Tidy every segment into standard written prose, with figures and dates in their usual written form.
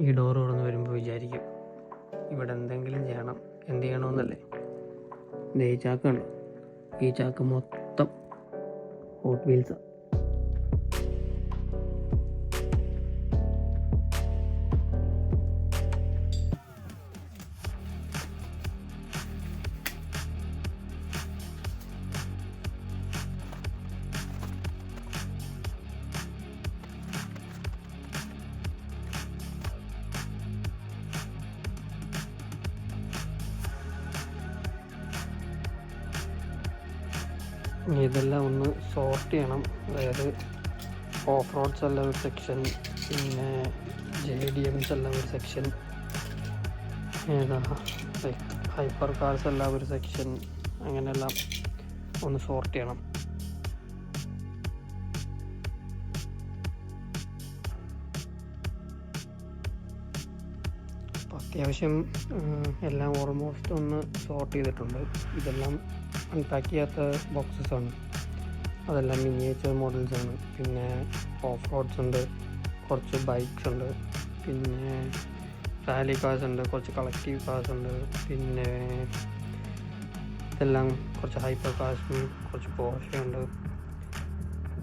ഈ ഡോർ തുറന്ന് വരുമ്പോൾ വിചാരിക്കും ഇവിടെ എന്തെങ്കിലും ചെയ്യണം. എന്ത് ചെയ്യണമെന്നല്ലേ? ഈ ചാക്കുണ്ട്, ഈ ചാക്ക് മൊത്തം ഹോട്ട് വീൽസാണ്. ഇതെല്ലാം ഒന്ന് സോർട്ട് ചെയ്യണം. അതായത് ഓഫ് റോഡ്സ് എല്ലാം ഒരു സെക്ഷൻ, പിന്നെ JDMs എല്ലാം ഒരു സെക്ഷൻ, ഹൈപ്പർ കാർസ് എല്ലാം ഒരു സെക്ഷൻ, അങ്ങനെയെല്ലാം ഒന്ന് സോർട്ട് ചെയ്യണം. അത്യാവശ്യം എല്ലാം ഓൾമോസ്റ്റ് ഒന്ന് സോർട്ട് ചെയ്തിട്ടുണ്ട്. ഇതെല്ലാം അൺപാക്ക് ചെയ്യാത്ത ബോക്സസാണ്. അതെല്ലാം മിനിയേച്ചർ മോഡൽസാണ്. പിന്നെ ഓഫ് റോഡ്സ് ഉണ്ട്, കുറച്ച് ബൈക്സ് ഉണ്ട്, പിന്നെ റാലി കാർസ് ഉണ്ട്, കുറച്ച് കളക്റ്റീവ് കാർസ് ഉണ്ട്, പിന്നെ ഇതെല്ലാം കുറച്ച് ഹൈപ്പർ കാർസും കുറച്ച് പോർഷ ഉണ്ട്,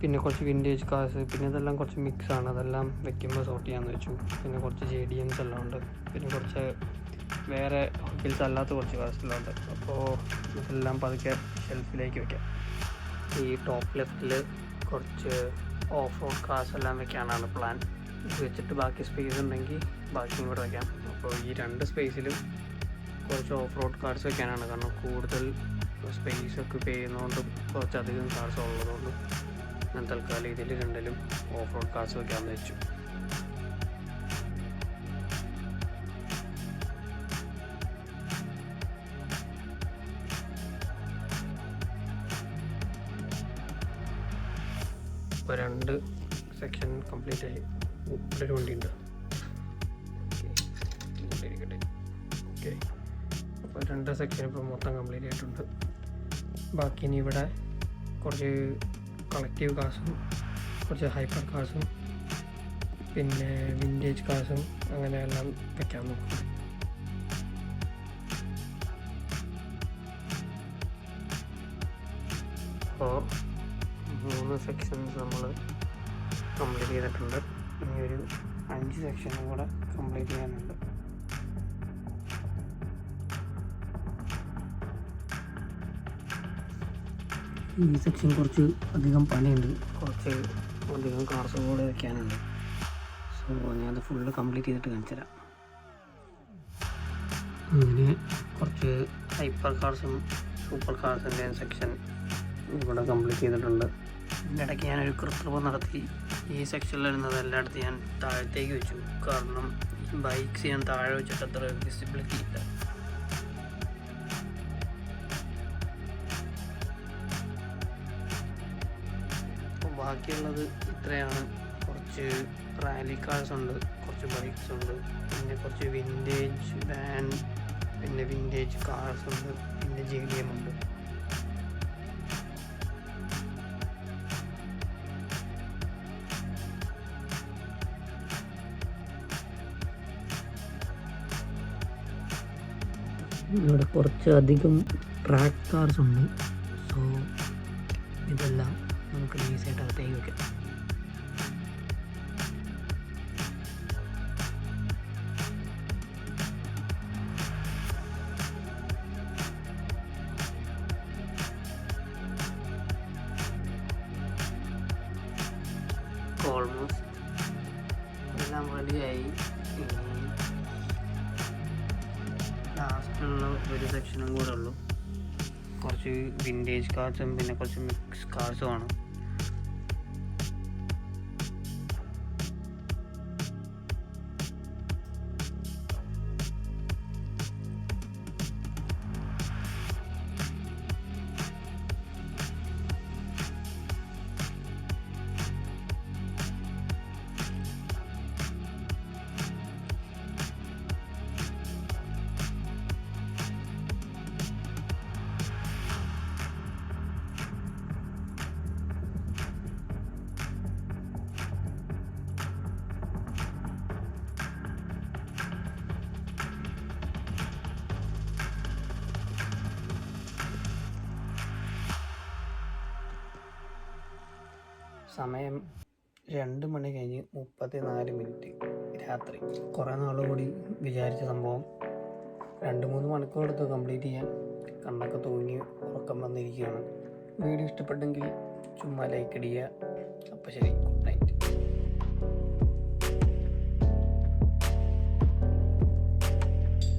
പിന്നെ കുറച്ച് വിൻറ്റേജ് കാർസ്, പിന്നെ ഇതെല്ലാം കുറച്ച് മിക്സാണ്. അതെല്ലാം വെക്കുമ്പോൾ സോർട്ട് ചെയ്യാമെന്ന് വെച്ചു. പിന്നെ കുറച്ച് JDMs എല്ലാം ഉണ്ട്, പിന്നെ കുറച്ച് വേറെ ഹോക്കിൽസ് അല്ലാത്ത കുറച്ച് കാർസെല്ലാം ഉണ്ട്. അപ്പോൾ ഇതെല്ലാം പതുക്കെ ഷെൽഫിലേക്ക് വെക്കാം. ഈ ടോപ്പ് ലെഫ്റ്റിൽ കുറച്ച് ഓഫ് റോഡ് കാർസ് എല്ലാം വെക്കാനാണ് പ്ലാൻ. ഇത് വെച്ചിട്ട് ബാക്കി സ്പേസ് ഉണ്ടെങ്കിൽ ബാക്കിയും കൂടെ വയ്ക്കാം. അപ്പോൾ ഈ 2 സ്പേസിലും കുറച്ച് ഓഫ് റോഡ് കാർസ് വെക്കാനാണ്. കാരണം കൂടുതൽ സ്പേസ് ഒക്കെ ചെയ്യുന്നതുകൊണ്ടും കുറച്ചധികം കാർസ് ഉള്ളതുകൊണ്ടും ഞാൻ തൽക്കാലം ഇതിൽ 2ലും ഓഫ് റോഡ് കാർസ് വെക്കാമെന്ന് വെച്ചു. ഇപ്പോൾ 2 സെക്ഷൻ കംപ്ലീറ്റ് ആയി. ഇവിടെ ഒരു വണ്ടിയുണ്ട്. ഓക്കെ, അപ്പോൾ 2 സെക്ഷൻ ഇപ്പോൾ മൊത്തം കംപ്ലീറ്റ് ആയിട്ടുണ്ട്. ബാക്കി ഇനി ഇവിടെ കുറച്ച് കളക്റ്റീവ് കാർസും കുറച്ച് ഹൈപ്പർ കാർസും പിന്നെ വിൻറ്റേജ് കാർസും അങ്ങനെ എല്ലാം വയ്ക്കാൻ നോക്കും. അപ്പോൾ 3 സെക്ഷൻസ് നമ്മൾ കംപ്ലീറ്റ് ചെയ്തിട്ടുണ്ട്. ഇനി ഒരു 5 സെക്ഷനും കൂടെ കംപ്ലീറ്റ് ചെയ്യാനുണ്ട്. ഈ സെക്ഷൻ കുറച്ച് അധികം പണിയുണ്ട്, കുറച്ച് അധികം കാർസ് കൂടെ വയ്ക്കാനുണ്ട്. സോ ഞാനത് ഫുള്ള് കംപ്ലീറ്റ് ചെയ്തിട്ട് കാണിച്ചു തരാം. അങ്ങനെ കുറച്ച് ഹൈപ്പർ കാർസും സൂപ്പർ കാർസിൻ്റെ സെക്ഷൻ ഇവിടെ കംപ്ലീറ്റ് ചെയ്തിട്ടുണ്ട്. ഇതിൻ്റെ ഇടയ്ക്ക് ഞാനൊരു കൃത്രിമം നടത്തി. ഈ സെക്ഷനിൽ വരുന്നത് എല്ലായിടത്തും ഞാൻ താഴത്തേക്ക് വെച്ചു. കാരണം ബൈക്സ് ഞാൻ താഴെ വെച്ചിട്ട് അത്ര വിസിബിലിറ്റി ഇല്ല. ബാക്കിയുള്ളത് ഇത്രയാണ്. കുറച്ച് റാലി കാർസ് ഉണ്ട്, കുറച്ച് ബൈക്സ് ഉണ്ട്, പിന്നെ കുറച്ച് വിൻറ്റേജ് വാൻ, പിന്നെ വിൻറ്റേജ് കാർസ് ഉണ്ട്, പിന്നെ JDM ഉണ്ട്. ഇവിടെ കുറച്ച് അധികം ട്രാക്ക് കാർസ് ഉണ്ട്. സോ ഇതെല്ലാം നമുക്ക് ഈസിയായിട്ട് അകത്തേക്ക് വയ്ക്കാം. ഓൾമോസ്റ്റ് എല്ലാം റെഡിയായി. ലാസ്റ്റുള്ള ഒരു സെക്ഷനും കൂടെ ഉള്ളൂ. കുറച്ച് വിൻറ്റേജ് കാർസും പിന്നെ കുറച്ച് മിക്സ് കാർസും ആണ്. സമയം 2 മണി കഴിഞ്ഞ് 34 മിനിറ്റ് രാത്രി. കുറേ നാൾ കൂടി വിചാരിച്ച സംഭവം 2-3 മണിക്കൂർ എടുത്ത് കംപ്ലീറ്റ് ചെയ്യാൻ. കണ്ണൊക്കെ തൂങ്ങി ഉറക്കം വന്നിരിക്കുകയാണ്. വീഡിയോ ഇഷ്ടപ്പെട്ടെങ്കിൽ ചുമ്മാ ലൈക്ക് അടിക്കുക. അപ്പോൾ ശരി, ഗുഡ് നൈറ്റ്.